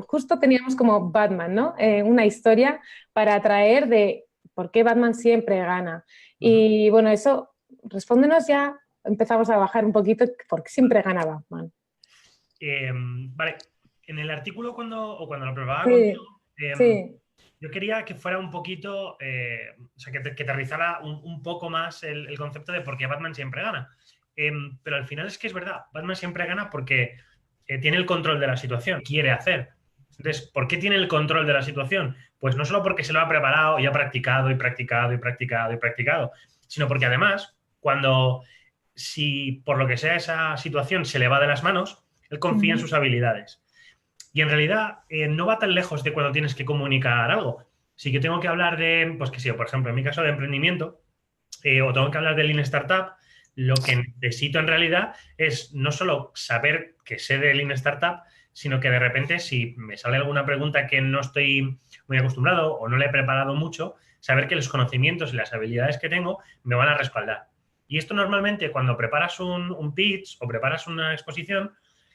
justo teníamos como Batman, ¿no? Una historia para atraer de por qué Batman siempre gana. Ujú. Y bueno, eso, respóndenos ya, empezamos a bajar un poquito, ¿por qué siempre gana Batman? Vale, en el artículo cuando lo preparaba contigo, Sí, em, sí, yo quería que fuera un poquito, o sea, que aterrizara un poco más el concepto de por qué Batman siempre gana. Pero al final es que es verdad, Batman siempre gana porque tiene el control de la situación, quiere hacer. Entonces, ¿por qué tiene el control de la situación? Pues no solo porque se lo ha preparado y ha practicado y practicado y practicado y practicado, sino porque además, si por lo que sea esa situación se le va de las manos, él confía en ujú, sus habilidades. Y en realidad no va tan lejos de cuando tienes que comunicar algo. Si yo tengo que hablar de, pues que sí, por ejemplo, en mi caso de emprendimiento, o tengo que hablar de Lean Startup, lo que necesito en realidad es no solo saber que sé de Lean Startup, sino que de repente si me sale alguna pregunta que no estoy muy acostumbrado o no le he preparado mucho, saber que los conocimientos y las habilidades que tengo me van a respaldar. Y esto normalmente cuando preparas un pitch o preparas una exposición,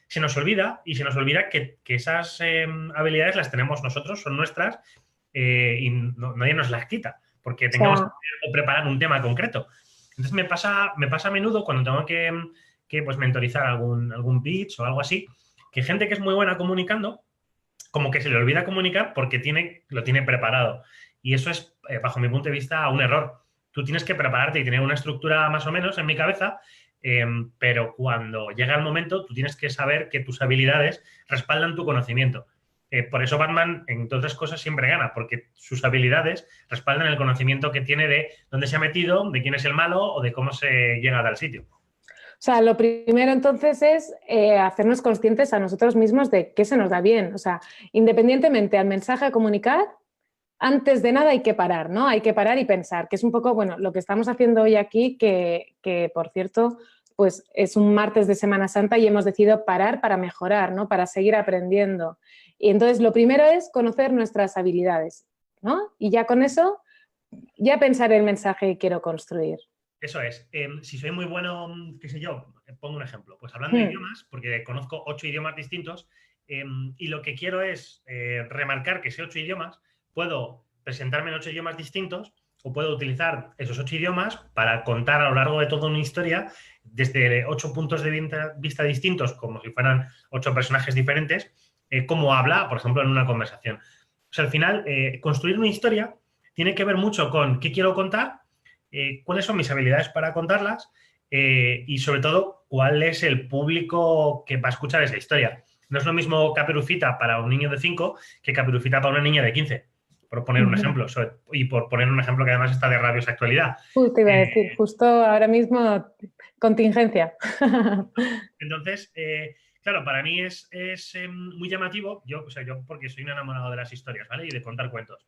se nos olvida y se nos olvida que esas habilidades las tenemos nosotros, son nuestras y nadie nos las quita porque o tengamos sea, que o preparar un tema concreto. Entonces me pasa a menudo cuando tengo que pues, mentorizar algún pitch o algo así, que gente que es muy buena comunicando, como que se le olvida comunicar porque lo tiene preparado. Y eso es, bajo mi punto de vista, un error. Tú tienes que prepararte y tener una estructura más o menos en mi cabeza, pero cuando llega el momento, tú tienes que saber que tus habilidades respaldan tu conocimiento. Por eso Batman, en otras cosas, siempre gana, porque sus habilidades respaldan el conocimiento que tiene de dónde se ha metido, de quién es el malo o de cómo se llega a tal sitio. o sea, lo primero entonces es hacernos conscientes a nosotros mismos de qué se nos da bien. O sea, independientemente al mensaje a comunicar, antes de nada hay que parar, ¿no? Hay que parar y pensar, que es un poco, bueno, lo que estamos haciendo hoy aquí, que por cierto, pues es un martes de Semana Santa y hemos decidido parar para mejorar, ¿no? Para seguir aprendiendo. Y entonces lo primero es conocer nuestras habilidades, ¿no? Y ya con eso, ya pensar el mensaje que quiero construir. Eso es. Si soy muy bueno, qué sé yo, pongo un ejemplo. Pues hablando de Hmm. idiomas, porque conozco 8 idiomas distintos, y lo que quiero es remarcar que sé 8 idiomas, puedo presentarme en 8 idiomas distintos o puedo utilizar esos 8 idiomas para contar a lo largo de toda una historia desde 8 puntos de vista distintos, como si fueran 8 personajes diferentes, cómo habla, por ejemplo, en una conversación. O sea, al final, construir una historia tiene que ver mucho con qué quiero contar, cuáles son mis habilidades para contarlas y sobre todo cuál es el público que va a escuchar esa historia. No es lo mismo Caperucita para un niño de 5 que Caperucita para una niña de 15, por poner un Ujú. ejemplo. Y por poner un ejemplo que además está de rabiosa actualidad. Te iba a Eh, decir, justo ahora mismo, contingencia. entonces, claro, para mí es muy llamativo, o sea, yo porque soy un enamorado de las historias, ¿vale? Y de contar cuentos.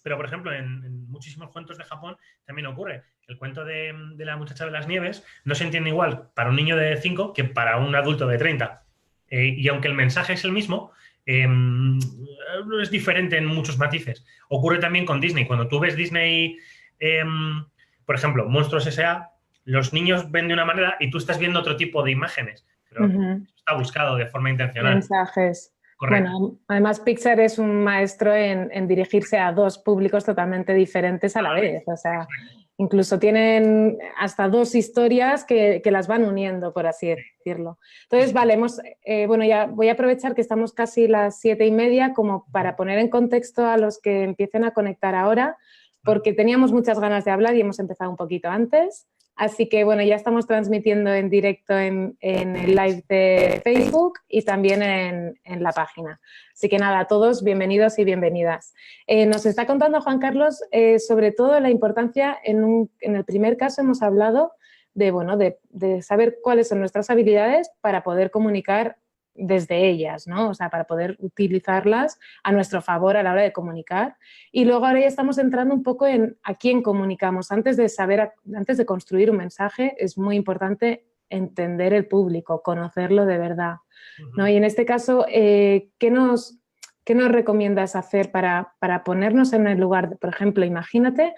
Pero, por ejemplo, en muchísimos cuentos de Japón también ocurre. El cuento de la muchacha de las nieves no se entiende igual para un niño de 5 que para un adulto de 30. Y aunque el mensaje es el mismo, es diferente en muchos matices. Ocurre también con Disney. Cuando tú ves Disney, eh, por ejemplo, Monstruos S.A., los niños ven de una manera y tú estás viendo otro tipo de imágenes. Pero Ujú. está buscado de forma intencional. Mensajes. Correcto. Bueno, además Pixar es un maestro en dirigirse a dos públicos totalmente diferentes a la vez. O sea, Exacto. incluso tienen hasta dos historias que las van uniendo, por así decirlo. Sí, Entonces, sí. vale, bueno, ya voy a aprovechar que estamos casi las 7:30 como para poner en contexto a los que empiecen a conectar ahora, Vale. porque teníamos muchas ganas de hablar y hemos empezado un poquito antes. Así que bueno, ya estamos transmitiendo en directo en el live de Facebook y también en la página. Así que nada, a todos bienvenidos y bienvenidas. Nos está contando Juan Carlos sobre todo la importancia, en el primer caso hemos hablado de, bueno, de saber cuáles son nuestras habilidades para poder comunicar desde ellas, ¿no? O sea, para poder utilizarlas a nuestro favor a la hora de comunicar. Y luego ahora ya estamos entrando un poco en a quién comunicamos. Antes de construir un mensaje, es muy importante entender el público, conocerlo de verdad, ¿no? Ujú. Y en este caso, qué nos recomiendas hacer para ponernos en el lugar? Por ejemplo, imagínate,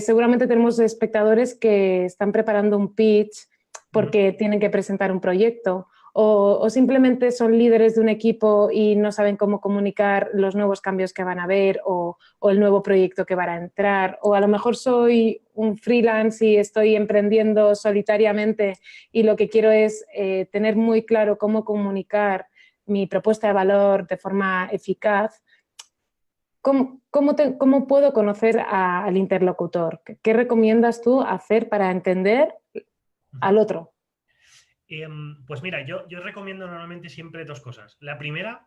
seguramente tenemos espectadores que están preparando un pitch Ujú. porque tienen que presentar un proyecto o simplemente son líderes de un equipo y no saben cómo comunicar los nuevos cambios que van a haber o el nuevo proyecto que van a entrar, o a lo mejor soy un freelance y estoy emprendiendo solitariamente y lo que quiero es tener muy claro cómo comunicar mi propuesta de valor de forma eficaz. ¿Cómo puedo conocer al interlocutor? ¿Qué recomiendas tú hacer para entender al otro? Pues mira, yo recomiendo normalmente siempre dos cosas. La primera,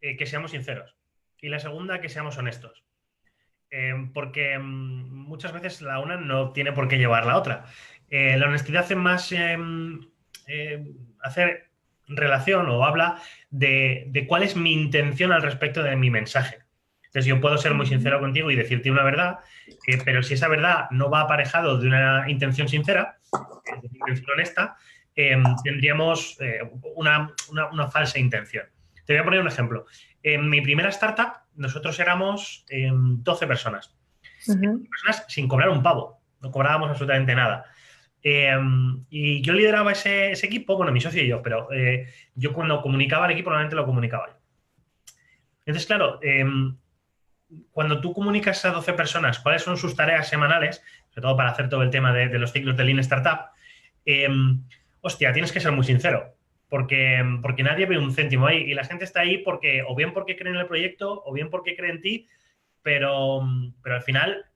que seamos sinceros. Y la segunda, que seamos honestos. Porque muchas veces la una no tiene por qué llevar la otra. La honestidad hace más hacer relación o habla de cuál es mi intención al respecto de mi mensaje. Entonces yo puedo ser muy sincero contigo y decirte una verdad, pero si esa verdad no va aparejado de una intención sincera, de una intención honesta, tendríamos una falsa intención. Te voy a poner un ejemplo. En mi primera startup, nosotros éramos 12 personas. 12 personas sin cobrar un pavo. No cobrábamos absolutamente nada. Y yo lideraba ese equipo, bueno, mi socio y yo, pero yo cuando comunicaba al equipo, normalmente lo comunicaba yo. Entonces, claro, cuando tú comunicas a 12 personas cuáles son sus tareas semanales, sobre todo para hacer todo el tema de los ciclos de Lean Startup, hostia, tienes que ser muy sincero, porque nadie ve un céntimo ahí y la gente está ahí porque o bien porque cree en el proyecto o bien porque cree en ti, pero al final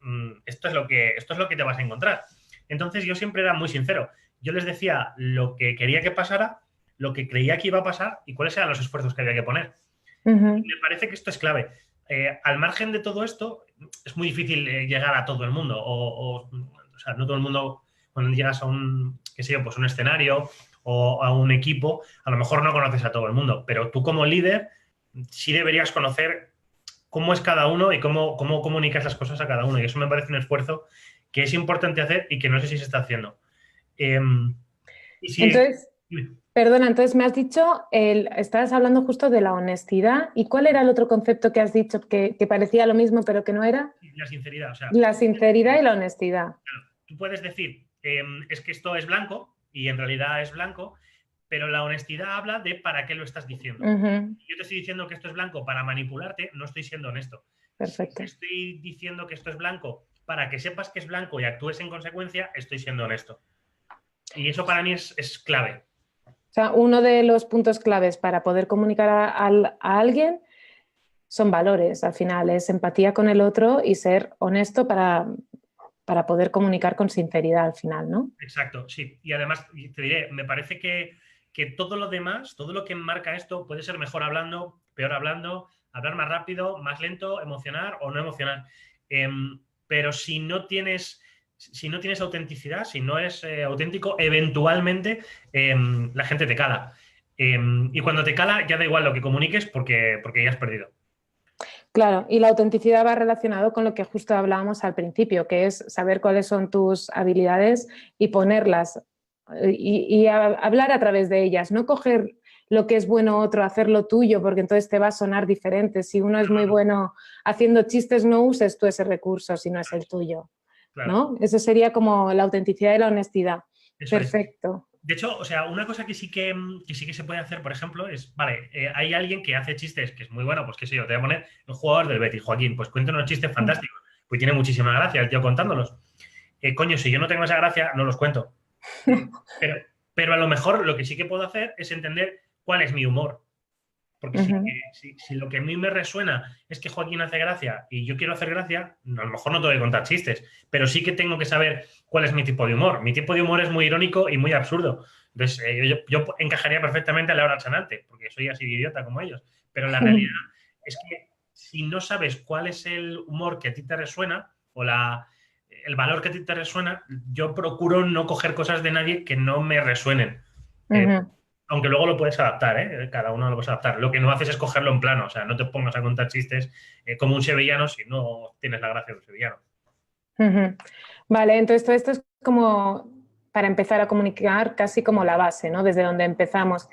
esto es lo que te vas a encontrar. Entonces yo siempre era muy sincero. Yo les decía lo que quería que pasara, lo que creía que iba a pasar y cuáles eran los esfuerzos que había que poner. Y me parece que esto es clave. Al margen de todo esto, es muy difícil llegar a todo el mundo. O sea, no todo el mundo, cuando llegas a un escenario o a un equipo, a lo mejor no conoces a todo el mundo, pero tú como líder sí deberías conocer cómo es cada uno y cómo comunicas las cosas a cada uno. Y eso me parece un esfuerzo que es importante hacer y que no sé si se está haciendo. Y si, entonces, perdona, entonces me has dicho, estabas hablando justo de la honestidad. ¿Y cuál era el otro concepto que has dicho que parecía lo mismo pero que no era? La sinceridad. O sea, la sinceridad y la honestidad. Claro, tú puedes decir, es que esto es blanco y en realidad es blanco, pero la honestidad habla de para qué lo estás diciendo. Yo te estoy diciendo que esto es blanco para manipularte, no estoy siendo honesto. Perfecto. Si te estoy diciendo que esto es blanco para que sepas que es blanco y actúes en consecuencia, estoy siendo honesto. Y eso para mí es clave. O sea, uno de los puntos claves para poder comunicar a alguien son valores, al final, es empatía con el otro y ser honesto para poder comunicar con sinceridad al final, ¿no? Exacto, sí. Y además, te diré, me parece que todo lo demás, todo lo que enmarca esto, puede ser mejor hablando, peor hablando, hablar más rápido, más lento, emocionar o no emocionar. Pero si no tienes autenticidad, si no eres auténtico, eventualmente la gente te cala. Y cuando te cala, ya da igual lo que comuniques porque ya has perdido. Claro, y la autenticidad va relacionado con lo que justo hablábamos al principio, que es saber cuáles son tus habilidades y ponerlas y hablar a través de ellas, no coger lo que es bueno otro, hacerlo tuyo, porque entonces te va a sonar diferente. Si uno es muy bueno haciendo chistes, no uses tú ese recurso si no es el tuyo, claro. ¿no? Eso sería como la autenticidad y la honestidad. Eso perfecto. De hecho, o sea, una cosa que sí que se puede hacer, por ejemplo, es, vale, hay alguien que hace chistes que es muy bueno, pues qué sé yo, te voy a poner el jugador del Betis, Joaquín, pues cuenta unos chistes fantásticos, pues tiene muchísima gracia el tío contándolos. Coño, si yo no tengo esa gracia, no los cuento. Pero a lo mejor lo que sí que puedo hacer es entender cuál es mi humor. Porque si lo que a mí me resuena es que Joaquín hace gracia y yo quiero hacer gracia, a lo mejor no tengo que contar chistes, pero sí que tengo que saber cuál es mi tipo de humor. Mi tipo de humor es muy irónico y muy absurdo. Entonces, yo encajaría perfectamente a Laura Chanante, porque soy así de idiota como ellos. Pero la realidad es que si no sabes cuál es el humor que a ti te resuena o el valor que a ti te resuena, yo procuro no coger cosas de nadie que no me resuenen. Aunque luego lo puedes adaptar, ¿eh? Cada uno lo puedes adaptar. Lo que no haces es cogerlo en plano, o sea, no te pongas a contar chistes como un sevillano si no tienes la gracia de un sevillano. Vale, entonces todo esto es como para empezar a comunicar casi como la base, ¿no? Desde donde empezamos.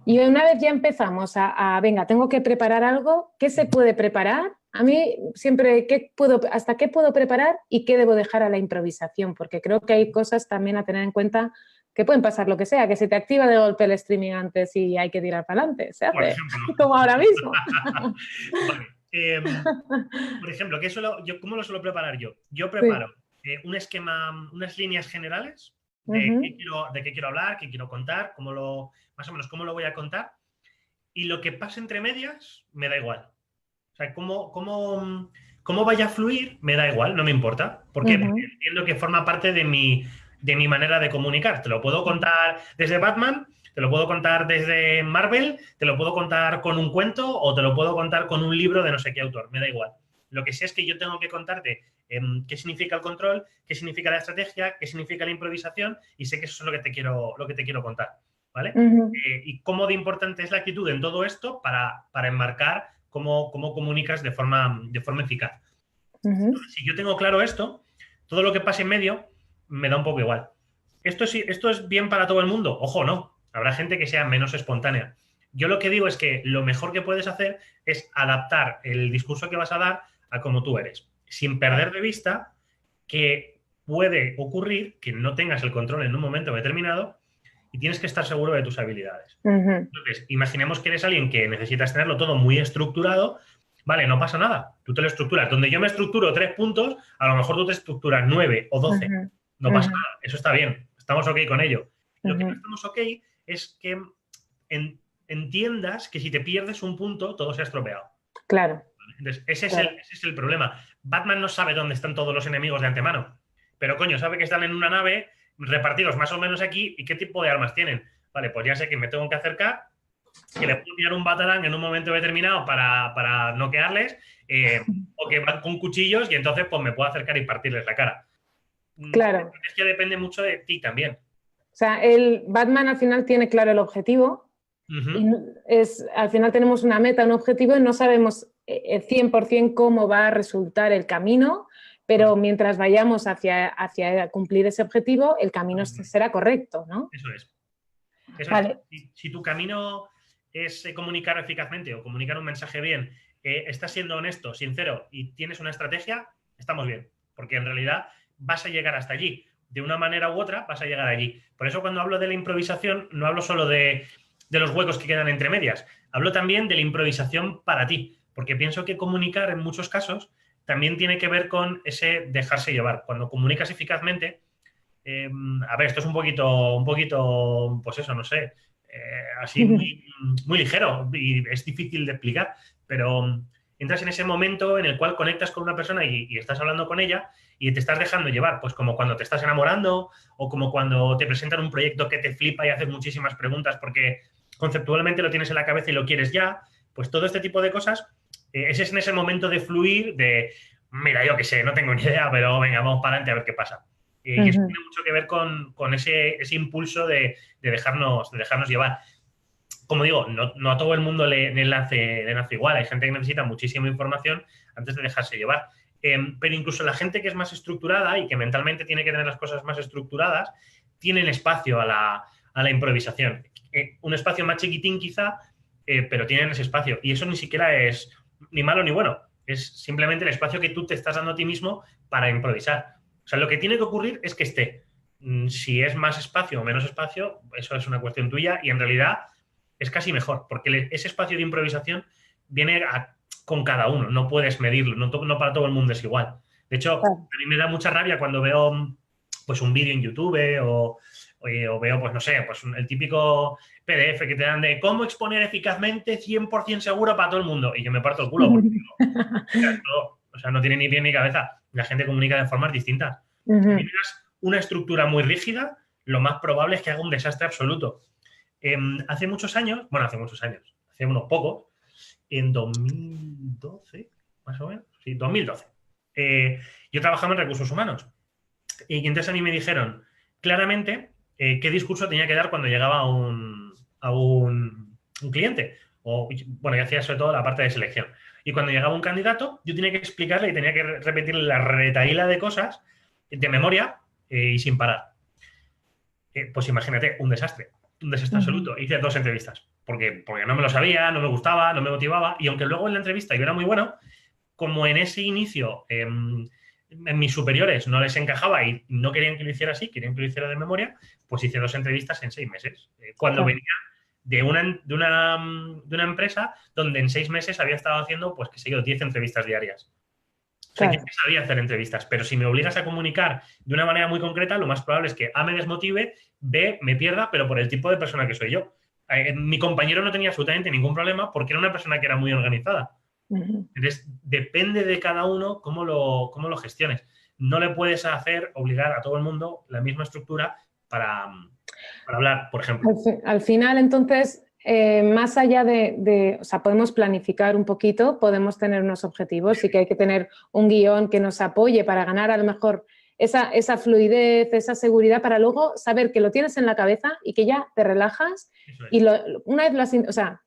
Y una vez ya empezamos venga, tengo que preparar algo, ¿qué se puede preparar? A mí siempre, ¿hasta qué puedo preparar y qué debo dejar a la improvisación? Porque creo que hay cosas también a tener en cuenta que pueden pasar lo que sea, que se te activa de golpe el streaming antes y hay que tirar para adelante, se Por hace, ejemplo. como ahora mismo. Vale. Por ejemplo, ¿cómo lo suelo preparar yo? Yo Sí. preparo un esquema, unas líneas generales de de qué quiero hablar, qué quiero contar, más o menos cómo lo voy a contar, y lo que pase entre medias me da igual. O sea, cómo vaya a fluir me da igual, no me importa. ¿Por qué? Porque entiendo que forma parte de mi manera de comunicar. Te lo puedo contar desde Batman, te lo puedo contar desde Marvel, te lo puedo contar con un cuento o te lo puedo contar con un libro de no sé qué autor, me da igual. Lo que sé es que yo tengo que contarte qué significa el control, qué significa la estrategia, qué significa la improvisación, y sé que eso es lo que te quiero contar, ¿vale? Y cómo de importante es la actitud en todo esto para enmarcar cómo comunicas de forma eficaz. Entonces, si yo tengo claro esto, todo lo que pase en medio me da un poco igual. ¿Esto es bien para todo el mundo? Ojo, no. Habrá gente que sea menos espontánea. Yo lo que digo es que lo mejor que puedes hacer es adaptar el discurso que vas a dar a como tú eres, sin perder de vista que puede ocurrir que no tengas el control en un momento determinado y tienes que estar seguro de tus habilidades. Entonces, imaginemos que eres alguien que necesitas tenerlo todo muy estructurado. Vale, no pasa nada. Tú te lo estructuras. Donde yo me estructuro 3 puntos, a lo mejor tú te estructuras 9 o 12. No pasa nada. Eso está bien. Estamos ok con ello. Lo que no estamos ok es que entiendas que si te pierdes un punto, todo se ha estropeado. Claro. Entonces, ese es el problema. Batman no sabe dónde están todos los enemigos de antemano. Pero, coño, sabe que están en una nave repartidos más o menos aquí y qué tipo de armas tienen. Vale, pues ya sé que me tengo que acercar, que le puedo tirar un batarang en un momento determinado para noquearles, o que van con cuchillos y entonces pues me puedo acercar y partirles la cara. Claro. Es que depende mucho de ti también. O sea, el Batman al final tiene claro el objetivo. Y al final tenemos una meta, un objetivo y no sabemos 100% cómo va a resultar el camino, pero mientras vayamos hacia cumplir ese objetivo, el camino será correcto, ¿no? Eso es. Eso vale. es. Si tu camino es comunicar eficazmente o comunicar un mensaje bien, estás siendo honesto, sincero y tienes una estrategia, estamos bien, porque en realidad vas a llegar hasta allí. De una manera u otra vas a llegar allí. Por eso cuando hablo de la improvisación no hablo solo de los huecos que quedan entre medias. Hablo también de la improvisación para ti, porque pienso que comunicar en muchos casos también tiene que ver con ese dejarse llevar. Cuando comunicas eficazmente, a ver, esto es un poquito, pues eso, no sé, así muy ligero y es difícil de explicar, pero entras en ese momento en el cual conectas con una persona y estás hablando con ella y te estás dejando llevar, pues como cuando te estás enamorando o como cuando te presentan un proyecto que te flipa y haces muchísimas preguntas porque conceptualmente lo tienes en la cabeza y lo quieres ya, pues todo este tipo de cosas, ese es en ese momento de fluir, de, mira, yo qué sé, no tengo ni idea, pero venga, vamos para adelante a ver qué pasa. Y eso tiene mucho que ver con ese impulso de dejarnos llevar. Como digo, no a todo el mundo le nace igual. Hay gente que necesita muchísima información antes de dejarse llevar. Pero incluso la gente que es más estructurada y que mentalmente tiene que tener las cosas más estructuradas, tienen espacio a la improvisación. Un espacio más chiquitín quizá, pero tienen ese espacio. Y eso ni siquiera es ni malo ni bueno. Es simplemente el espacio que tú te estás dando a ti mismo para improvisar. O sea, lo que tiene que ocurrir es que esté. Si es más espacio o menos espacio, eso es una cuestión tuya y en realidad es casi mejor, porque ese espacio de improvisación viene con cada uno, no puedes medirlo, no para todo el mundo es igual. De hecho, a mí me da mucha rabia cuando veo pues un vídeo en YouTube o veo, pues no sé, pues el típico PDF que te dan de cómo exponer eficazmente 100% seguro para todo el mundo y yo me parto el culo porque digo, o sea, no tiene ni pie ni cabeza. La gente comunica de formas distintas. Si tienes una estructura muy rígida, lo más probable es que haga un desastre absoluto. Hace unos pocos, en 2012, más o menos, sí, 2012, yo trabajaba en recursos humanos y entonces a mí me dijeron claramente qué discurso tenía que dar cuando llegaba a un cliente. Yo hacía sobre todo la parte de selección. Y cuando llegaba un candidato, yo tenía que explicarle y tenía que repetirle la retahíla de cosas de memoria y sin parar. Pues imagínate, un desastre absoluto. Hice 2 entrevistas porque no me lo sabía, no me gustaba, no me motivaba y aunque luego en la entrevista yo era muy bueno, como en ese inicio en mis superiores no les encajaba y no querían que lo hiciera así, querían que lo hiciera de memoria, pues hice 2 entrevistas en 6 meses. Cuando Claro. venía de una empresa donde en 6 meses había estado haciendo, pues qué sé yo, 10 entrevistas diarias. O sea, yo Claro. sabía hacer entrevistas, pero si me obligas a comunicar de una manera muy concreta, lo más probable es que A, me desmotive, B, me pierda, pero por el tipo de persona que soy yo. Mi compañero no tenía absolutamente ningún problema porque era una persona que era muy organizada. Ujú. Entonces, depende de cada uno cómo lo gestiones. No le puedes obligar a todo el mundo la misma estructura para hablar, por ejemplo. Al final, entonces, más allá o sea, podemos planificar un poquito, podemos tener unos objetivos, sí que hay que tener un guión que nos apoye para ganar a lo mejor esa fluidez, esa seguridad, para luego saber que lo tienes en la cabeza y que ya te relajas Eso y es. una vez o sea,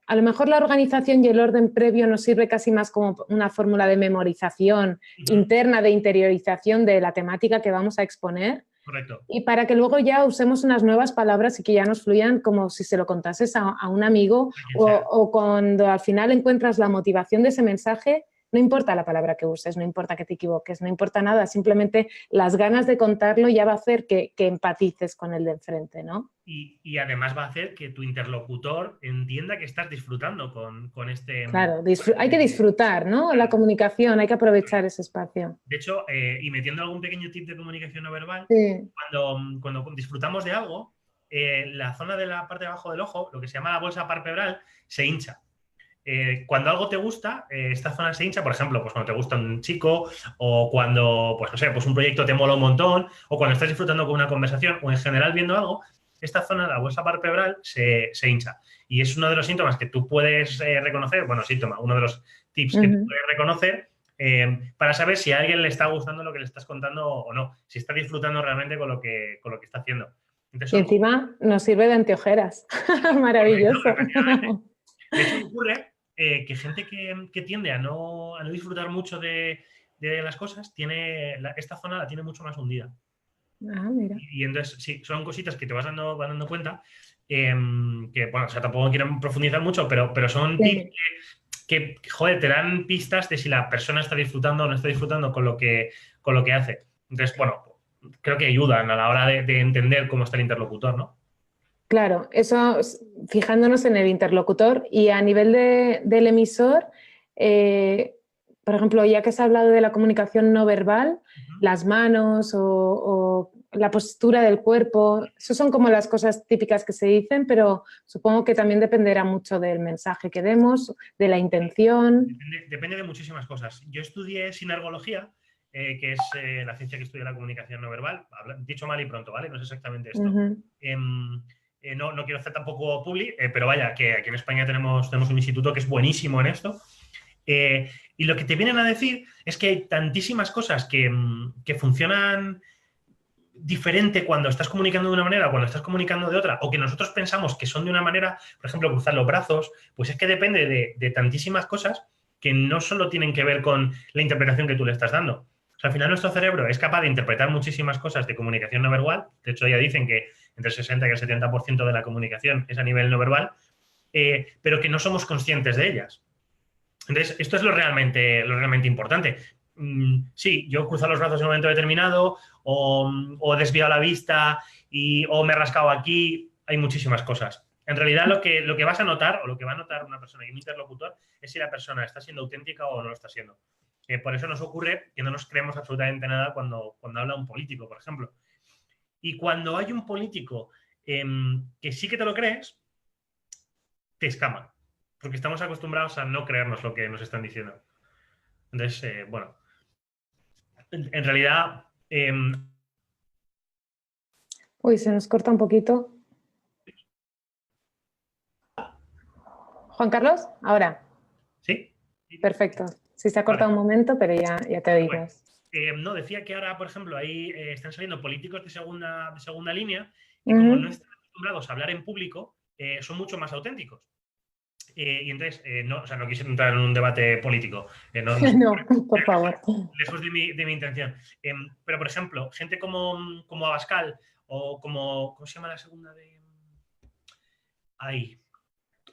a lo mejor la organización y el orden previo nos sirve casi más como una fórmula de memorización Ujú, interna, de interiorización de la temática que vamos a exponer. correcto. Y para que luego ya usemos unas nuevas palabras y que ya nos fluyan como si se lo contases a un amigo A quien sea. o cuando al final encuentras la motivación de ese mensaje, no importa la palabra que uses, no importa que te equivoques, no importa nada, simplemente las ganas de contarlo ya va a hacer que empatices con el de enfrente, ¿no? Y además va a hacer que tu interlocutor entienda que estás disfrutando con este... Claro, hay que disfrutar, ¿no? La comunicación, hay que aprovechar ese espacio. De hecho, y metiendo algún pequeño tip de comunicación no verbal, Sí. cuando disfrutamos de algo, la zona de la parte de abajo del ojo, lo que se llama la bolsa parpebral, se hincha. Cuando algo te gusta, esta zona se hincha, por ejemplo, pues cuando te gusta un chico, o cuando, pues no sé, pues un proyecto te mola un montón, o cuando estás disfrutando con una conversación, o en general viendo algo, esta zona de la bolsa parpebral se hincha. Y es uno de los síntomas que tú puedes reconocer, bueno, síntoma, uno de los tips que tú Uh-huh. puedes reconocer para saber si a alguien le está gustando lo que le estás contando o no, si está disfrutando realmente con lo que está haciendo. Entonces, Y encima nos sirve de anteojeras. correcto, Maravilloso. efectivamente. De hecho, ocurre que gente que tiende a no disfrutar mucho de las cosas, esta zona la tiene mucho más hundida. Ah, mira. Y entonces, sí, son cositas que te vas dando cuenta, que, bueno, o sea, tampoco quiero profundizar mucho, pero son tips Sí. joder, te dan pistas de si la persona está disfrutando o no está disfrutando con lo que hace. Entonces, bueno, creo que ayudan a la hora de entender cómo está el interlocutor, ¿no? Claro, eso fijándonos en el interlocutor y a nivel del emisor, eh, por ejemplo, ya que se ha hablado de la comunicación no verbal, Ujú. las manos o la postura del cuerpo, eso son como las cosas típicas que se dicen, pero supongo que también dependerá mucho del mensaje que demos, de la intención. Depende de muchísimas cosas. Yo estudié sinergología, que es la ciencia que estudia la comunicación no verbal. Dicho mal y pronto, ¿vale? No es exactamente esto. Ujú. No quiero hacer tampoco publi, pero vaya, que aquí en España tenemos un instituto que es buenísimo en esto. Y lo que te vienen a decir es que hay tantísimas cosas que funcionan diferente cuando estás comunicando de una manera o cuando estás comunicando de otra, o que nosotros pensamos que son de una manera, por ejemplo, cruzar los brazos, pues es que depende de tantísimas cosas que no solo tienen que ver con la interpretación que tú le estás dando. O sea, al final nuestro cerebro es capaz de interpretar muchísimas cosas de comunicación no verbal. De hecho, ya dicen que entre el 60 y el 70% de la comunicación es a nivel no verbal, pero que no somos conscientes de ellas. Entonces, esto es lo realmente importante. Sí, yo he cruzado los brazos en un momento determinado, o he desviado la vista, o me he rascado aquí. Hay muchísimas cosas. En realidad, lo que vas a notar, o lo que va a notar una persona y un interlocutor, es si la persona está siendo auténtica o no lo está siendo. Por eso nos ocurre que no nos creemos absolutamente nada cuando habla un político, por ejemplo. Y cuando hay un político que sí que te lo crees, te escaman. Porque estamos acostumbrados a no creernos lo que nos están diciendo. Entonces, bueno, en realidad, Uy, se nos corta un poquito. Juan Carlos, ahora. sí. Perfecto. Sí, se ha cortado Vale, un momento, pero ya te bueno. oímos. No, decía que ahora, por ejemplo, ahí están saliendo políticos de segunda línea que como no Ujú. están acostumbrados a hablar en público, son mucho más auténticos. Y entonces, no, o sea, no quise entrar en un debate político, No, por favor. lejos de mi intención. Pero, por ejemplo, gente como Abascal o ¿cómo se llama la segunda de ahí?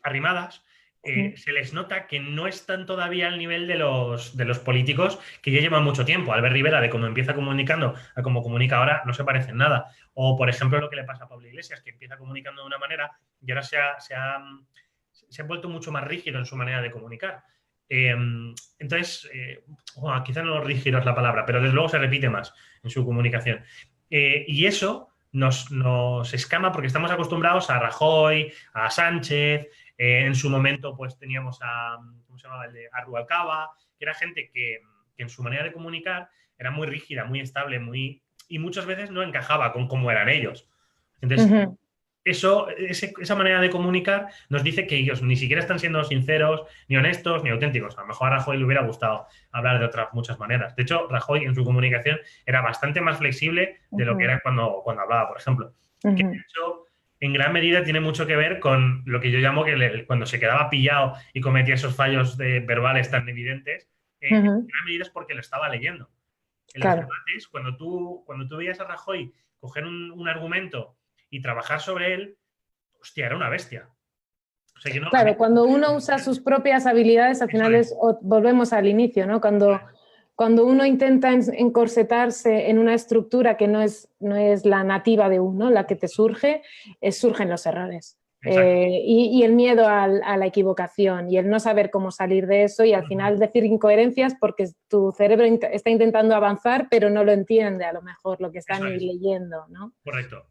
Arrimadas, se les nota que no están todavía al nivel de los políticos que ya llevan mucho tiempo. Albert Rivera, de cómo empieza comunicando a cómo comunica ahora, no se parece en nada. O, por ejemplo, lo que le pasa a Pablo Iglesias, que empieza comunicando de una manera y ahora se ha vuelto mucho más rígido en su manera de comunicar. Entonces, bueno, quizá no rígido es la palabra, pero desde luego se repite más en su comunicación. Y eso nos escama porque estamos acostumbrados a Rajoy, a Sánchez, en su momento pues teníamos a, ¿cómo se llamaba? A Rubalcaba, que era gente que en su manera de comunicar era muy rígida, muy estable, y muchas veces no encajaba con cómo eran ellos. Entonces, esa manera de comunicar nos dice que ellos ni siquiera están siendo sinceros, ni honestos, ni auténticos. A lo mejor a Rajoy le hubiera gustado hablar de otras muchas maneras. De hecho, Rajoy en su comunicación era bastante más flexible de lo que era cuando hablaba, por ejemplo. Que de hecho, en gran medida tiene mucho que ver con lo que yo llamo que cuando se quedaba pillado y cometía esos fallos verbales tan evidentes, en gran medida es porque lo estaba leyendo. En los debates, cuando tú veías a Rajoy coger un argumento y trabajar sobre él, hostia, era una bestia. O sea, claro, cuando uno usa sus propias habilidades, al final volvemos al inicio, ¿no? Cuando uno intenta encorsetarse en una estructura que no es la nativa de uno, la que te surgen los errores. Y el miedo a la equivocación y el no saber cómo salir de eso y al final decir incoherencias porque tu cerebro está intentando avanzar pero no lo entiende a lo mejor lo que están leyendo, ¿no? Correcto.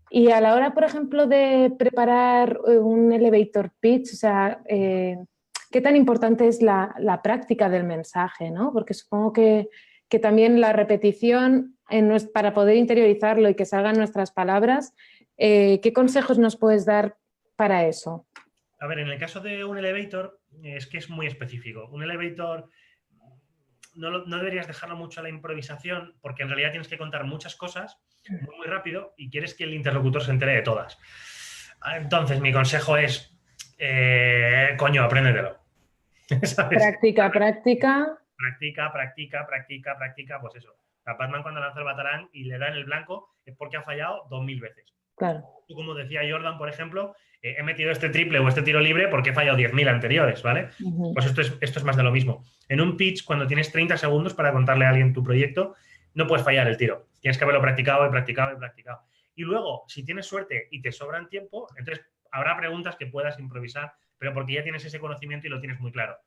Y a la hora, por ejemplo, de preparar un elevator pitch, o sea, ¿qué tan importante es la práctica del mensaje, ¿no? Porque supongo que también la repetición para poder interiorizarlo y que salgan nuestras palabras, ¿qué consejos nos puedes dar para eso? A ver, en el caso de un elevator, es que es muy específico. Un elevator no deberías dejarlo mucho a la improvisación porque en realidad tienes que contar muchas cosas muy rápido y quieres que el interlocutor se entere de todas. Entonces, mi consejo es, coño, apréndetelo. ¿Sabes? Práctica. Práctica, pues eso. A Batman cuando lanza el batarán y le da en el blanco es porque ha fallado 2000 veces. Claro. Como decía Jordan, por ejemplo, he metido este triple o este tiro libre porque he fallado 10.000 anteriores, ¿vale? Pues esto es más de lo mismo. En un pitch, cuando tienes 30 segundos para contarle a alguien tu proyecto, no puedes fallar el tiro. Tienes que haberlo practicado y practicado y practicado. Y luego, si tienes suerte y te sobran tiempo, entonces habrá preguntas que puedas improvisar, pero porque ya tienes ese conocimiento y lo tienes muy claro.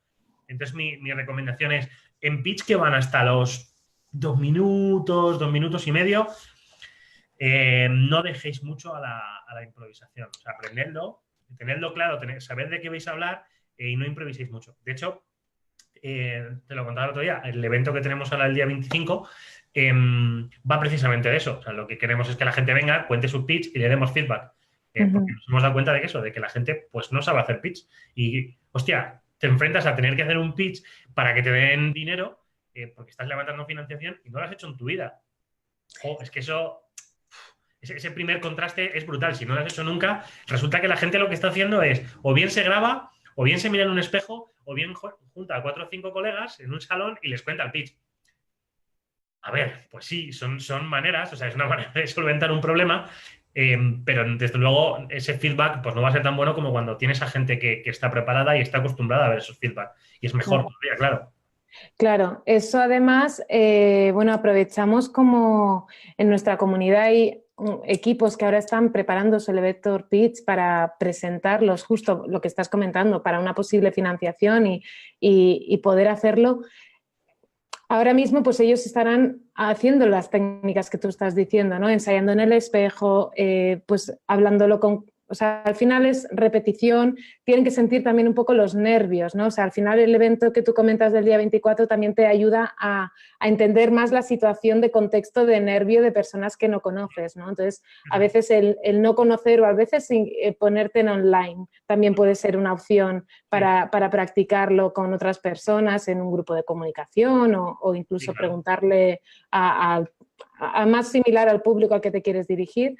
Entonces, mi recomendación es, en pitch que van hasta los 2 minutos y medio, no dejéis mucho a la improvisación. O sea, aprendedlo, tenedlo claro, saber de qué vais a hablar y no improviséis mucho. De hecho, te lo contaba el otro día, el evento que tenemos ahora el día 25 va precisamente de eso. O sea, lo que queremos es que la gente venga, cuente su pitch y le demos feedback. Porque nos hemos dado cuenta de de que la gente pues no sabe hacer pitch. Y, hostia, te enfrentas a tener que hacer un pitch para que te den dinero porque estás levantando financiación y no lo has hecho en tu vida. Es que ese primer contraste es brutal. Si no lo has hecho nunca, resulta que la gente lo que está haciendo es o bien se graba, o bien se mira en un espejo, o bien junta a 4 o 5 colegas en un salón y les cuenta el pitch. A ver, pues sí, son maneras, o sea, es una manera de solventar un problema, pero desde luego ese feedback pues no va a ser tan bueno como cuando tienes a gente que está preparada y está acostumbrada a ver esos feedback. Y es mejor todavía, claro. Claro, eso además, bueno, aprovechamos como en nuestra comunidad hay equipos que ahora están preparando su elevator pitch para presentarlos, justo lo que estás comentando, para una posible financiación y poder hacerlo. Ahora mismo, pues ellos estarán haciendo las técnicas que tú estás diciendo, ¿no? Ensayando en el espejo, pues hablándolo con... O sea, al final es repetición, tienen que sentir también un poco los nervios, ¿no? O sea, al final el evento que tú comentas del día 24 también te ayuda a entender más la situación de contexto de nervio de personas que no conoces, ¿no? Entonces, a veces el no conocer o a veces ponerte en online también puede ser una opción para practicarlo con otras personas en un grupo de comunicación o incluso preguntarle a más similar al público al que te quieres dirigir.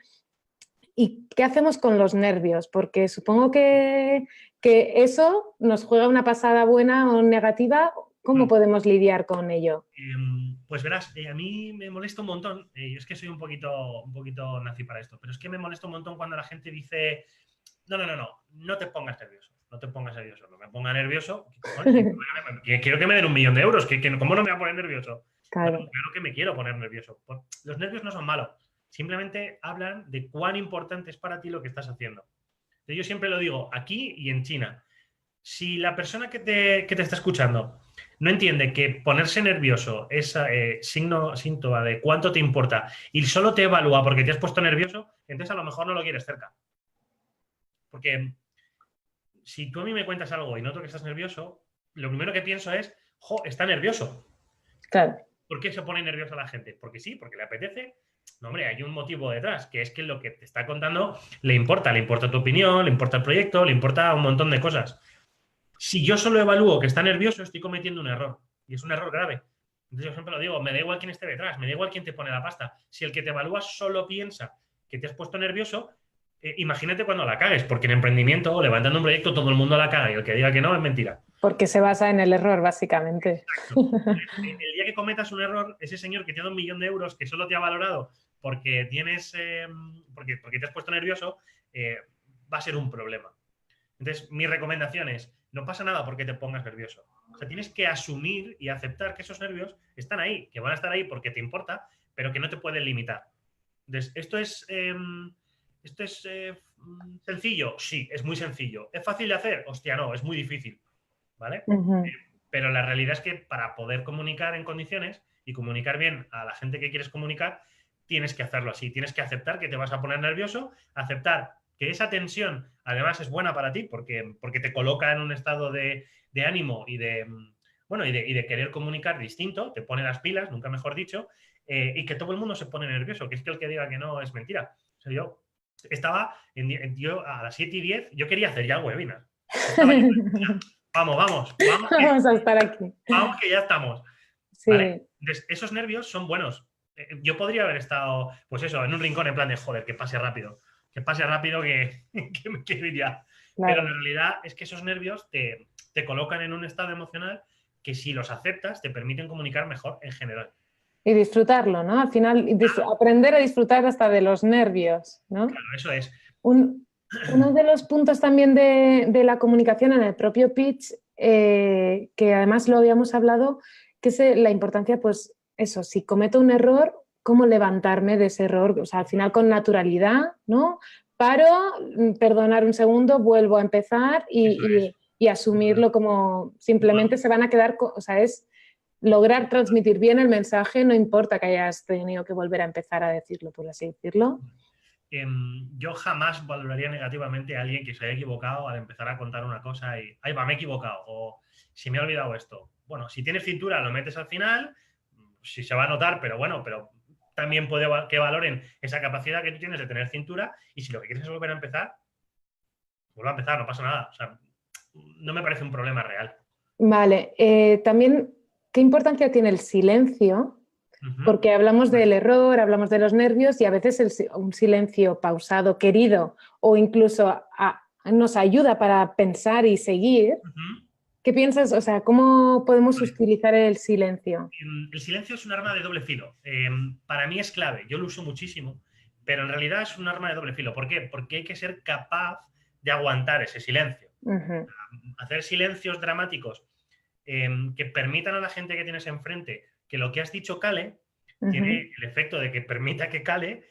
¿Y qué hacemos con los nervios? Porque supongo que eso nos juega una pasada buena o negativa. ¿Cómo podemos lidiar con ello? Pues verás, a mí me molesta un montón. Yo es que soy un poquito nazi para esto, pero es que me molesta un montón cuando la gente dice no te pongas nervioso. no te pongas nervioso. No me ponga nervioso. Coño, quiero que me den 1 millón de euros. ¿Cómo no me voy a poner nervioso? Claro. Claro que me quiero poner nervioso. Los nervios no son malos. Simplemente hablan de cuán importante es para ti lo que estás haciendo. Entonces, yo siempre lo digo, aquí y en China. Si la persona que te está escuchando no entiende que ponerse nervioso es síntoma de cuánto te importa y solo te evalúa porque te has puesto nervioso, entonces a lo mejor no lo quieres cerca. Porque si tú a mí me cuentas algo y noto que estás nervioso, lo primero que pienso es, jo, está nervioso. Claro. ¿Por qué se pone nerviosa la gente? Porque sí, porque le apetece. No, hombre, hay un motivo detrás, que es que lo que te está contando le importa tu opinión, le importa el proyecto, le importa un montón de cosas. Si yo solo evalúo que está nervioso, estoy cometiendo un error. Y es un error grave. Entonces yo siempre lo digo, me da igual quién esté detrás, me da igual quién te pone la pasta. Si el que te evalúa solo piensa que te has puesto nervioso, imagínate cuando la cagues, porque en emprendimiento o levantando un proyecto todo el mundo la caga y el que diga que no es mentira. Porque se basa en el error, básicamente. El día que cometas un error, ese señor que te da 1 millón de euros, que solo te ha valorado porque porque te has puesto nervioso, va a ser un problema. Entonces, mi recomendación es, no pasa nada porque te pongas nervioso. O sea, tienes que asumir y aceptar que esos nervios están ahí, que van a estar ahí porque te importa, pero que no te pueden limitar. Entonces, ¿esto es sencillo? Sí, es muy sencillo. ¿Es fácil de hacer? Hostia, no, es muy difícil. ¿Vale? Pero la realidad es que para poder comunicar en condiciones y comunicar bien a la gente que quieres comunicar, tienes que hacerlo así. Tienes que aceptar que te vas a poner nervioso, aceptar que esa tensión además es buena para ti porque te coloca en un estado de ánimo y de querer comunicar distinto, te pone las pilas, nunca mejor dicho, y que todo el mundo se pone nervioso, que es que el que diga que no es mentira. O sea, yo estaba, yo a las 7:10, yo quería hacer ya el webinar. Vamos a estar aquí. Vamos que ya estamos. Sí. ¿Vale? Entonces, esos nervios son buenos. Yo podría haber estado, pues eso, en un rincón en plan de, joder, que pase rápido que me quiero ir ya. Claro. Pero la realidad es que esos nervios te colocan en un estado emocional que si los aceptas te permiten comunicar mejor en general. Y disfrutarlo, ¿no? Al final, aprender a disfrutar hasta de los nervios, ¿no? Claro, eso es. Uno de los puntos también de la comunicación en el propio pitch, que además lo habíamos hablado, que es la importancia, pues eso, si cometo un error, cómo levantarme de ese error, o sea, al final con naturalidad, ¿no? Paro, perdonar un segundo, vuelvo a empezar y asumirlo como simplemente se van a quedar, o sea, es lograr transmitir bien el mensaje, no importa que hayas tenido que volver a empezar a decirlo, por así decirlo. Yo jamás valoraría negativamente a alguien que se haya equivocado al empezar a contar una cosa y, ahí va, me he equivocado, o si me he olvidado esto. Bueno, si tienes cintura lo metes al final, si se va a notar, pero bueno, pero también puede que valoren esa capacidad que tú tienes de tener cintura y si lo que quieres es volver a empezar, vuelve a empezar, no pasa nada. O sea, no me parece un problema real. Vale. También, ¿qué importancia tiene el silencio? Porque hablamos del error, hablamos de los nervios y a veces un silencio pausado, querido o incluso nos ayuda para pensar y seguir. ¿Qué piensas? O sea, ¿cómo podemos utilizar el silencio? El silencio es un arma de doble filo. Para mí es clave. Yo lo uso muchísimo, pero en realidad es un arma de doble filo. ¿Por qué? Porque hay que ser capaz de aguantar ese silencio. Hacer silencios dramáticos que permitan a la gente que tienes enfrente que lo que has dicho cale, tiene el efecto de que permita que cale,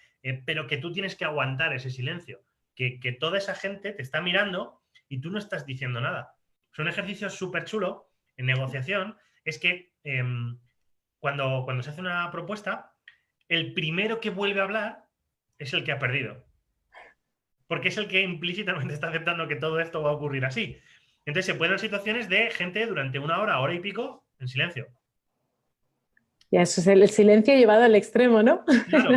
pero que tú tienes que aguantar ese silencio. Que toda esa gente te está mirando y tú no estás diciendo nada. Es un ejercicio súper chulo en negociación, es que cuando se hace una propuesta, el primero que vuelve a hablar es el que ha perdido. Porque es el que implícitamente está aceptando que todo esto va a ocurrir así. Entonces se pueden dar situaciones de gente durante 1 hora, hora y pico, en silencio. Ya, eso es el silencio llevado al extremo, ¿no? Claro,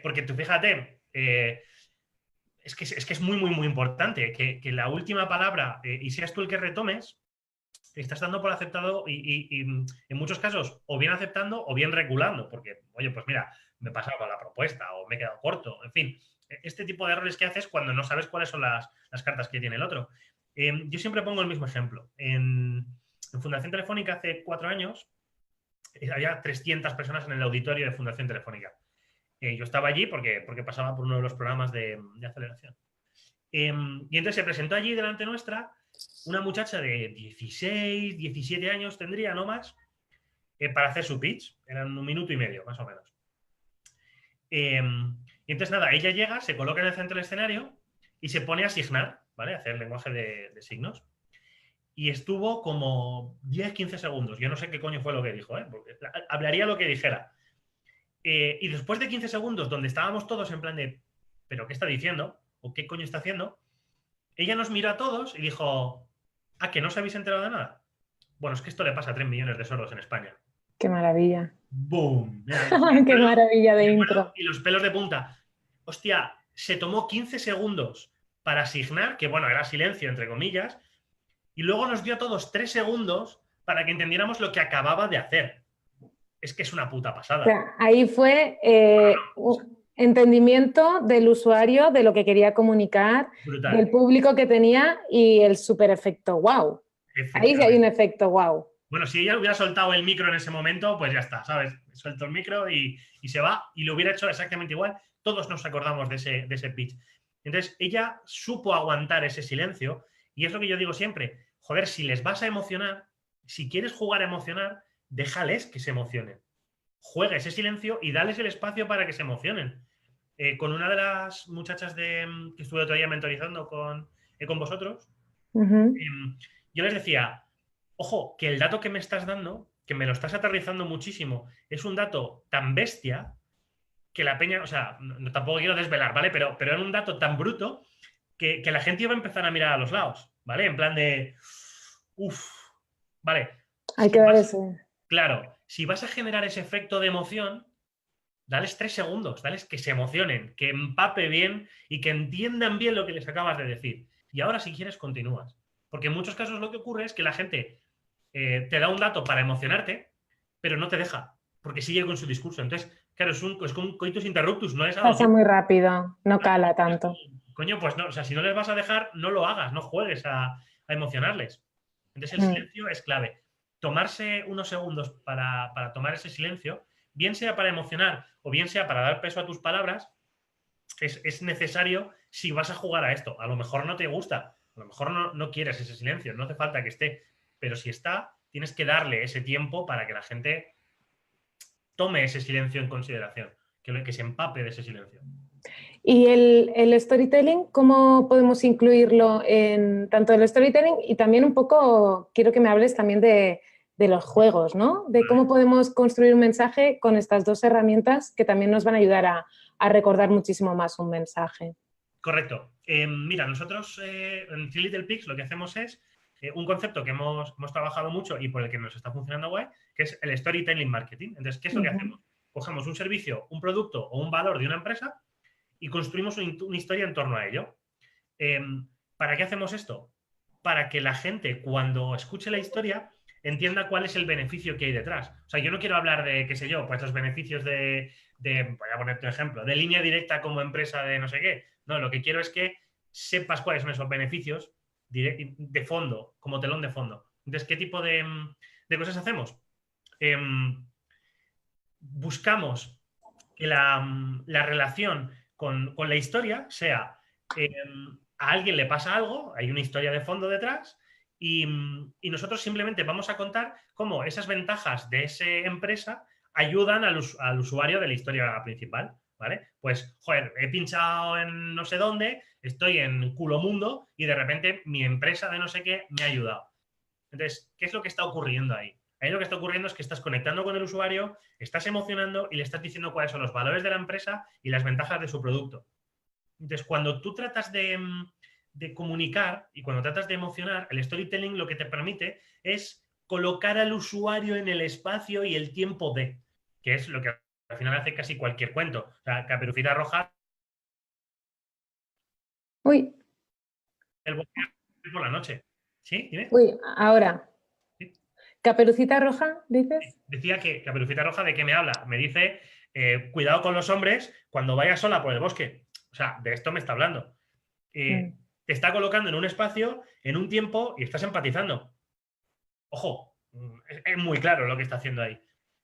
porque tú fíjate, es que es muy, muy, muy importante que la última palabra, y seas tú el que retomes, estás dando por aceptado y en muchos casos o bien aceptando o bien reculando, porque, oye, pues mira, me he pasado con la propuesta o me he quedado corto, en fin, este tipo de errores que haces cuando no sabes cuáles son las cartas que tiene el otro. Yo siempre pongo el mismo ejemplo. En Fundación Telefónica hace 4 años había 300 personas en el auditorio de Fundación Telefónica. Yo estaba allí porque pasaba por uno de los programas de aceleración. Y entonces se presentó allí delante nuestra una muchacha de 16, 17 años tendría, no más, para hacer su pitch. Eran 1 minuto y medio, más o menos. Y entonces, nada, ella llega, se coloca en el centro del escenario y se pone a signar, ¿vale? A hacer lenguaje de signos. Y estuvo como 10, 15 segundos. Yo no sé qué coño fue lo que dijo, ¿eh? Porque hablaría lo que dijera. Y después de 15 segundos, donde estábamos todos en plan de, ¿pero qué está diciendo? ¿O qué coño está haciendo? Ella nos miró a todos y dijo, ¿ah, que no os habéis enterado de nada? Bueno, es que esto le pasa a 3 millones de sordos en España. Qué maravilla. ¡Boom! Mira, Qué maravilla de intro. y los pelos de punta. Hostia, se tomó 15 segundos para asignar, que bueno, era silencio, entre comillas, y luego nos dio a todos 3 segundos para que entendiéramos lo que acababa de hacer. Es que es una puta pasada. O sea, ahí fue entendimiento del usuario de lo que quería comunicar, Brutal. del público que tenía y el super efecto wow. Ahí sí hay un efecto wow. Bueno, si ella hubiera soltado el micro en ese momento, pues ya está, ¿sabes? Suelto el micro y se va, y lo hubiera hecho exactamente igual. Todos nos acordamos de ese pitch. Entonces, ella supo aguantar ese silencio, y es lo que yo digo siempre. Joder, si les vas a emocionar, si quieres jugar a emocionar, déjales que se emocionen. Juega ese silencio y dales el espacio para que se emocionen. Con una de las muchachas que estuve otro día mentorizando con vosotros, yo les decía, ojo, que el dato que me estás dando, que me lo estás aterrizando muchísimo, es un dato tan bestia que la peña, o sea, no, tampoco quiero desvelar, ¿vale? Pero era un dato tan bruto que la gente iba a empezar a mirar a los lados, ¿vale? En plan de, uff, ¿vale? Hay que dar ese. Claro, si vas a generar ese efecto de emoción, dales 3 segundos, dales que se emocionen, que empape bien y que entiendan bien lo que les acabas de decir. Y ahora, si quieres, continúas. Porque en muchos casos lo que ocurre es que la gente te da un dato para emocionarte, pero no te deja, porque sigue con su discurso. Entonces, claro, es un coitus interruptus, no es algo. Pasa muy rápido, no cala tanto. Coño, pues no, o sea, si no les vas a dejar, no lo hagas, no juegues a emocionarles. Entonces, el silencio es clave. Tomarse unos segundos para tomar ese silencio, bien sea para emocionar o bien sea para dar peso a tus palabras, es necesario si vas a jugar a esto. A lo mejor no te gusta, a lo mejor no quieres ese silencio, no hace falta que esté, pero si está, tienes que darle ese tiempo para que la gente tome ese silencio en consideración, que se empape de ese silencio. ¿Y el storytelling, cómo podemos incluirlo en tanto el storytelling y también un poco, quiero que me hables también de los juegos, ¿no? De cómo podemos construir un mensaje con estas dos herramientas que también nos van a ayudar a recordar muchísimo más un mensaje. Correcto. Mira, nosotros en Three Little Pigs lo que hacemos es un concepto que hemos trabajado mucho y por el que nos está funcionando guay, que es el storytelling marketing. Entonces, ¿qué es lo que hacemos? Cogemos un servicio, un producto o un valor de una empresa y construimos una historia en torno a ello. ¿Para qué hacemos esto? Para que la gente, cuando escuche la historia, entienda cuál es el beneficio que hay detrás. O sea, yo no quiero hablar de, qué sé yo, pues los beneficios voy a ponerte un ejemplo, de línea directa como empresa de no sé qué. No, lo que quiero es que sepas cuáles son esos beneficios de fondo, como telón de fondo. Entonces, ¿qué tipo de cosas hacemos? Buscamos que la relación con la historia sea a alguien le pasa algo, hay una historia de fondo detrás y nosotros simplemente vamos a contar cómo esas ventajas de esa empresa ayudan al usuario de la historia principal, ¿vale? Pues, joder, he pinchado en no sé dónde, estoy en culo mundo y de repente mi empresa de no sé qué me ha ayudado. Entonces, ¿qué es lo que está ocurriendo ahí? Ahí lo que está ocurriendo es que estás conectando con el usuario, estás emocionando y le estás diciendo cuáles son los valores de la empresa y las ventajas de su producto. Entonces, cuando tú tratas de comunicar y cuando tratas de emocionar, el storytelling lo que te permite es colocar al usuario en el espacio y el tiempo de, que es lo que al final hace casi cualquier cuento. O sea, Caperucita Roja. Uy. El bosque por la noche. ¿Sí? Dime. Uy, ahora. ¿Sí? ¿Caperucita Roja, dices? Decía que Caperucita Roja, ¿de qué me habla? Me dice, cuidado con los hombres cuando vayas sola por el bosque. O sea, de esto me está hablando. Te está colocando en un espacio, en un tiempo y estás empatizando. Ojo, es muy claro lo que está haciendo ahí.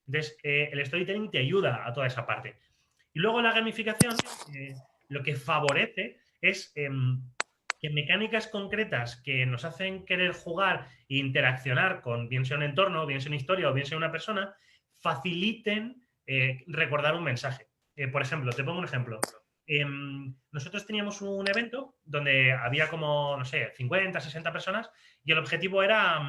Entonces, el storytelling te ayuda a toda esa parte. Y luego la gamificación, lo que favorece es que mecánicas concretas que nos hacen querer jugar e interaccionar con bien sea un entorno, bien sea una historia o bien sea una persona, faciliten recordar un mensaje. Por ejemplo, te pongo un ejemplo. Nosotros teníamos un evento donde había como, no sé, 50, 60 personas y el objetivo era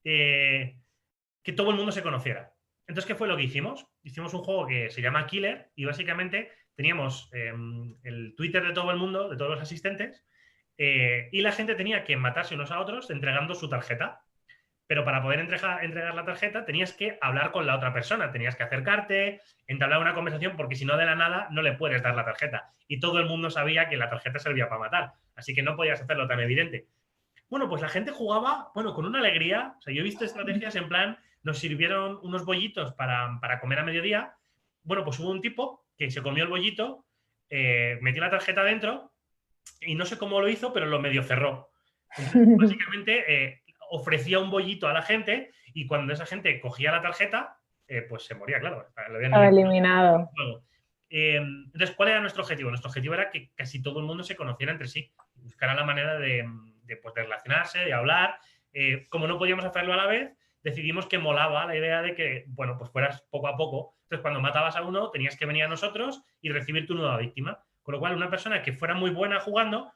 que todo el mundo se conociera. Entonces, ¿qué fue lo que hicimos? Hicimos un juego que se llama Killer y básicamente teníamos el Twitter de todo el mundo, de todos los asistentes, y la gente tenía que matarse unos a otros entregando su tarjeta. Pero para poder entregar la tarjeta tenías que hablar con la otra persona, tenías que acercarte, entablar una conversación, porque si no, de la nada no le puedes dar la tarjeta. Y todo el mundo sabía que la tarjeta servía para matar, así que no podías hacerlo tan evidente. Bueno, pues la gente jugaba, bueno, con una alegría. O sea, yo he visto estrategias en plan, nos sirvieron unos bollitos para comer a mediodía. Bueno, pues hubo un tipo que se comió el bollito, metió la tarjeta dentro y no sé cómo lo hizo, pero lo medio cerró. Entonces, básicamente, ofrecía un bollito a la gente y cuando esa gente cogía la tarjeta, pues se moría, claro. Lo habían Estaba eliminado. entonces, ¿cuál era nuestro objetivo? Nuestro objetivo era que casi todo el mundo se conociera entre sí, buscara la manera pues, de relacionarse, de hablar. Como no podíamos hacerlo a la vez, decidimos que molaba la idea de que, bueno, pues fueras poco a poco. Entonces, cuando matabas a uno, tenías que venir a nosotros y recibir tu nueva víctima. Con lo cual, una persona que fuera muy buena jugando,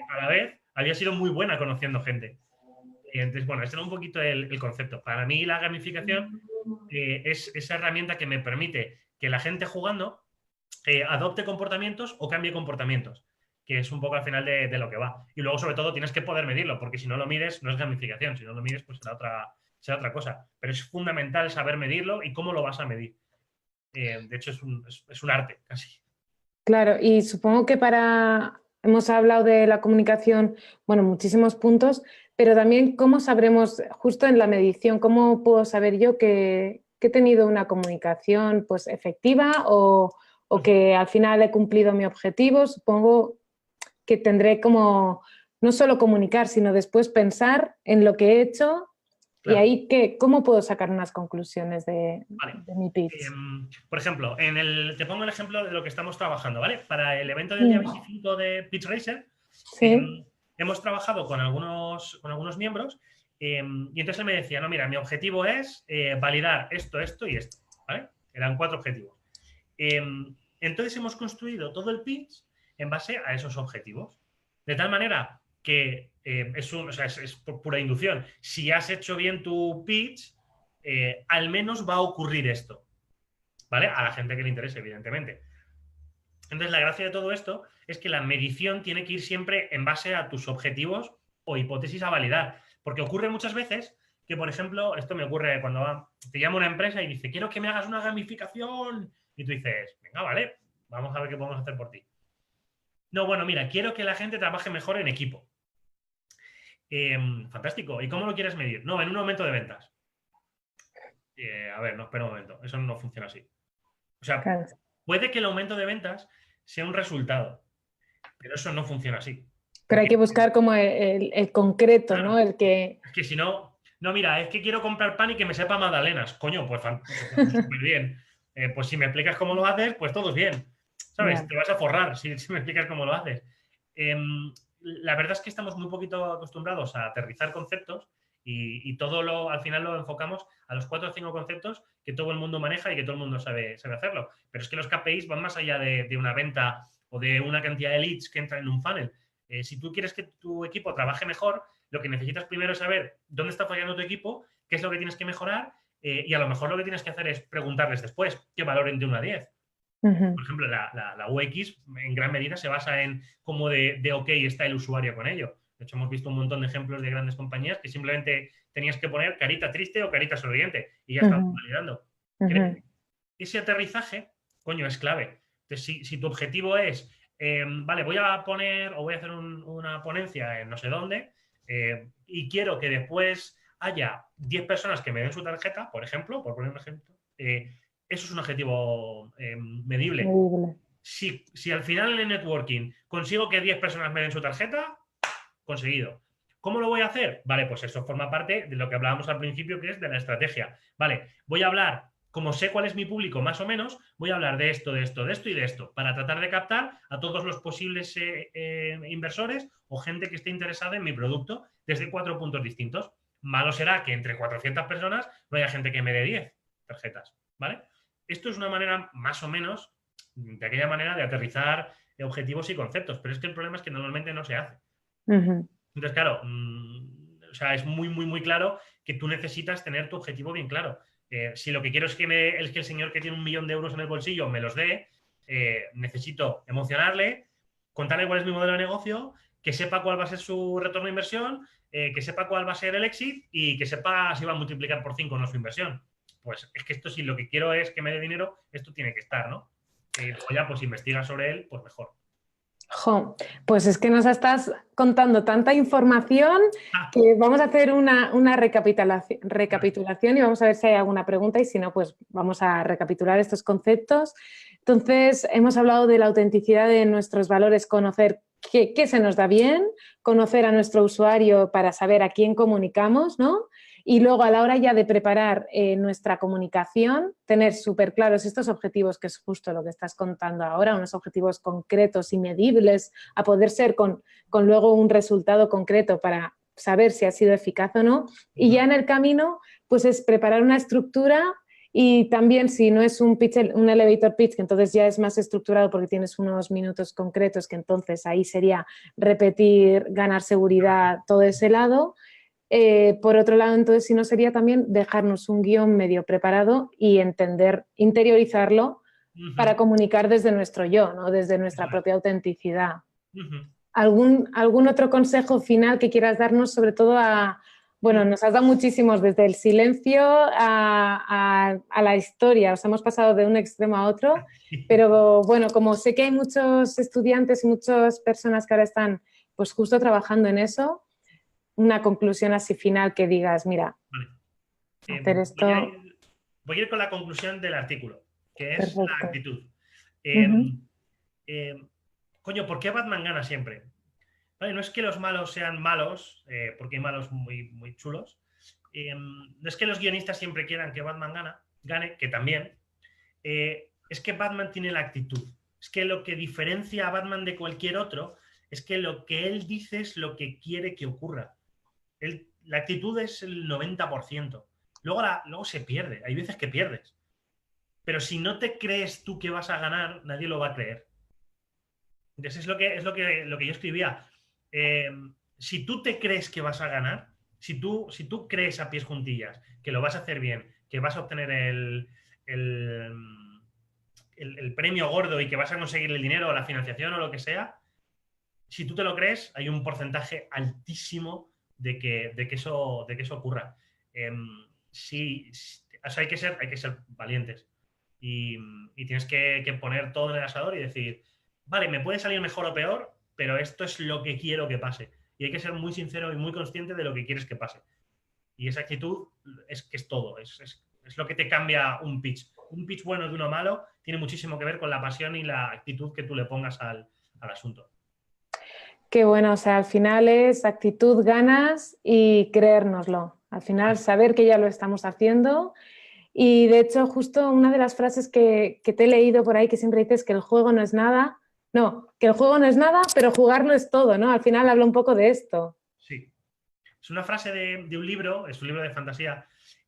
a la vez había sido muy buena conociendo gente. Entonces, bueno, este era un poquito el concepto. Para mí, la gamificación es esa herramienta que me permite que la gente jugando adopte comportamientos o cambie comportamientos, que es un poco al final de lo que va. Y luego, sobre todo, tienes que poder medirlo, porque si no lo mides, no es gamificación. Si no lo mides, pues será otra cosa. Pero es fundamental saber medirlo y cómo lo vas a medir. De hecho, es un arte, casi. Claro, y supongo que hemos hablado de la comunicación, bueno, muchísimos puntos, pero también cómo sabremos, justo en la medición, cómo puedo saber yo que he tenido una comunicación pues efectiva o que al final he cumplido mi objetivo. Supongo que tendré como no solo comunicar, sino después pensar en lo que he hecho. Claro. Y ahí, ¿cómo puedo sacar unas conclusiones de mi pitch? Por ejemplo, te pongo el ejemplo de lo que estamos trabajando, ¿vale? Para el evento del día 25 de Pitch Racer, sí. Hemos trabajado con algunos miembros y entonces él me decía, no, mira, mi objetivo es validar esto, esto y esto, ¿vale? Eran 4 objetivos. Entonces hemos construido todo el pitch en base a esos objetivos. De tal manera que es por pura inducción. Si has hecho bien tu pitch, al menos va a ocurrir esto, ¿vale? A la gente que le interese, evidentemente. Entonces, la gracia de todo esto es que la medición tiene que ir siempre en base a tus objetivos o hipótesis a validar. Porque ocurre muchas veces que, por ejemplo, esto me ocurre cuando te llama una empresa y dice, quiero que me hagas una gamificación. Y tú dices, venga, vale, vamos a ver qué podemos hacer por ti. No, bueno, mira, quiero que la gente trabaje mejor en equipo. Fantástico. ¿Y cómo lo quieres medir? No, en un aumento de ventas. A ver, no, espera un momento. Eso no funciona así. O sea, claro, puede que el aumento de ventas sea un resultado, pero eso no funciona así. Pero hay que buscar como el concreto, claro, ¿no? El que... Es que si no, mira, es que quiero comprar pan y que me sepa magdalenas. Coño, pues súper bien. Pues si me explicas cómo lo haces, pues todo es bien. ¿Sabes? Bien. Te vas a forrar si me explicas cómo lo haces. La verdad es que estamos muy poquito acostumbrados a aterrizar conceptos y todo al final lo enfocamos a los 4 o 5 conceptos que todo el mundo maneja y que todo el mundo sabe hacerlo. Pero es que los KPIs van más allá de una venta o de una cantidad de leads que entran en un funnel. Si tú quieres que tu equipo trabaje mejor, lo que necesitas primero es saber dónde está fallando tu equipo, qué es lo que tienes que mejorar y a lo mejor lo que tienes que hacer es preguntarles después qué valoren de 1 a 10. Por ejemplo, la UX en gran medida se basa en cómo de ok está el usuario con ello. De hecho, hemos visto un montón de ejemplos de grandes compañías que simplemente tenías que poner carita triste o carita sonriente y ya estás validando. Ese aterrizaje, coño, es clave. Entonces, si tu objetivo es, vale, voy a poner o voy a hacer una ponencia en no sé dónde y quiero que después haya 10 personas que me den su tarjeta, por ejemplo, por poner un ejemplo, eso es un objetivo medible. Si al final en el networking consigo que 10 personas me den su tarjeta, conseguido. ¿Cómo lo voy a hacer? Vale, pues eso forma parte de lo que hablábamos al principio, que es de la estrategia. Vale, voy a hablar como sé cuál es mi público más o menos, voy a hablar de esto, de esto, de esto y de esto, para tratar de captar a todos los posibles inversores o gente que esté interesada en mi producto desde 4 puntos distintos. Malo será que entre 400 personas no haya gente que me dé 10 tarjetas, ¿vale? Esto es una manera más o menos, de aquella manera, de aterrizar objetivos y conceptos, pero es que el problema es que normalmente no se hace. Entonces, claro, o sea, es muy, muy, muy claro que tú necesitas tener tu objetivo bien claro. Si lo que quiero es que el señor que tiene 1 millón de euros en el bolsillo me los dé, necesito emocionarle, contarle cuál es mi modelo de negocio, que sepa cuál va a ser su retorno de inversión, que sepa cuál va a ser el exit y que sepa si va a multiplicar por 5 o no su inversión. Pues es que esto, si lo que quiero es que me dé dinero, esto tiene que estar, ¿no? Luego ya, pues investiga sobre él, pues mejor. Jo, pues es que nos estás contando tanta información que vamos a hacer una recapitulación y vamos a ver si hay alguna pregunta y si no, pues vamos a recapitular estos conceptos. Entonces, hemos hablado de la autenticidad de nuestros valores, conocer qué se nos da bien, conocer a nuestro usuario para saber a quién comunicamos, ¿no? Y luego, a la hora ya de preparar nuestra comunicación, tener súper claros estos objetivos, que es justo lo que estás contando ahora, unos objetivos concretos y medibles, a poder ser con luego un resultado concreto para saber si ha sido eficaz o no. Y ya en el camino, pues es preparar una estructura y también, si no es un pitch, un elevator pitch, que entonces ya es más estructurado porque tienes unos minutos concretos, que entonces ahí sería repetir, ganar seguridad, todo ese lado. Por otro lado, entonces, si no, sería también dejarnos un guión medio preparado y entender, interiorizarlo para comunicar desde nuestro yo, ¿no? Desde nuestra propia autenticidad. ¿Algún otro consejo final que quieras darnos, sobre todo bueno, nos has dado muchísimos, desde el silencio a la historia, os hemos pasado de un extremo a otro, pero bueno, como sé que hay muchos estudiantes y muchas personas que ahora están pues justo trabajando en eso, una conclusión así final que digas, mira, hacer esto... Voy a ir con la conclusión del artículo, que es Perfecto. la actitud. Coño, ¿por qué Batman gana siempre? Vale, no es que los malos sean malos, porque hay malos muy, muy chulos. No es que los guionistas siempre quieran que Batman gane, que también. Es que Batman tiene la actitud. Es que lo que diferencia a Batman de cualquier otro es que lo que él dice es lo que quiere que ocurra. La actitud es el 90%. Luego se pierde. Hay veces que pierdes. Pero si no te crees tú que vas a ganar, nadie lo va a creer. Entonces es lo que yo escribía. Si tú te crees que vas a ganar, si tú crees a pies juntillas que lo vas a hacer bien, que vas a obtener el premio gordo y que vas a conseguir el dinero o la financiación o lo que sea, si tú te lo crees, hay un porcentaje altísimo de que eso ocurra. O sea, hay que ser valientes y tienes que poner todo en el asador y decir, vale, me puede salir mejor o peor, pero esto es lo que quiero que pase. Y hay que ser muy sincero y muy consciente de lo que quieres que pase. Y esa actitud es todo, es lo que te cambia un pitch. Un pitch bueno de uno malo tiene muchísimo que ver con la pasión y la actitud que tú le pongas al asunto. Qué bueno, o sea, al final es actitud, ganas y creérnoslo. Al final saber que ya lo estamos haciendo. Y de hecho, justo una de las frases que te he leído por ahí que siempre dices que el juego no es nada. No, que el juego no es nada, pero jugarlo es todo, ¿no? Al final habla un poco de esto. Sí. Es una frase de un libro, es un libro de fantasía.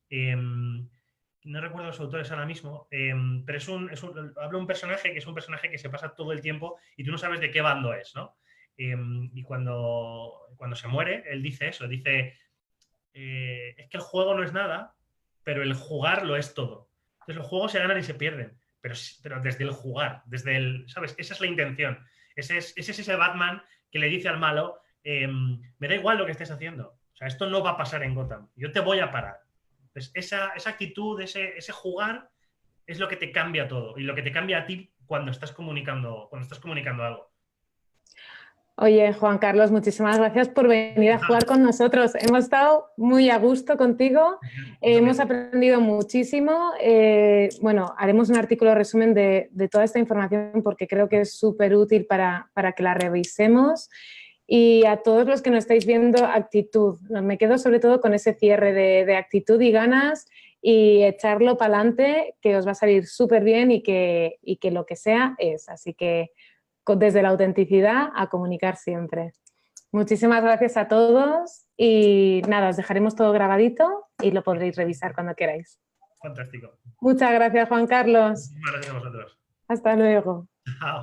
No recuerdo los autores ahora mismo, pero habla un personaje que es un personaje que se pasa todo el tiempo y tú no sabes de qué bando es, ¿no? Y cuando se muere, él dice eso, dice, es que el juego no es nada, pero el jugar lo es todo. Entonces los juegos se ganan y se pierden, pero desde el jugar, ¿sabes? Esa es la intención. Ese es ese Batman que le dice al malo, me da igual lo que estés haciendo. O sea, esto no va a pasar en Gotham. Yo te voy a parar. Pues esa actitud, ese jugar, es lo que te cambia todo y lo que te cambia a ti cuando estás comunicando algo. Oye, Juan Carlos, muchísimas gracias por venir a jugar con nosotros. Hemos estado muy a gusto contigo, hemos aprendido muchísimo. Bueno, haremos un artículo resumen de toda esta información porque creo que es súper útil para que la revisemos. Y a todos los que nos estáis viendo, actitud. Me quedo sobre todo con ese cierre de actitud y ganas y echarlo para adelante, que os va a salir súper bien y que lo que sea es. Así que desde la autenticidad a comunicar siempre. Muchísimas gracias a todos y nada, os dejaremos todo grabadito y lo podréis revisar cuando queráis. Fantástico. Muchas gracias, Juan Carlos. Muchísimas gracias a vosotros. Hasta luego. Chao.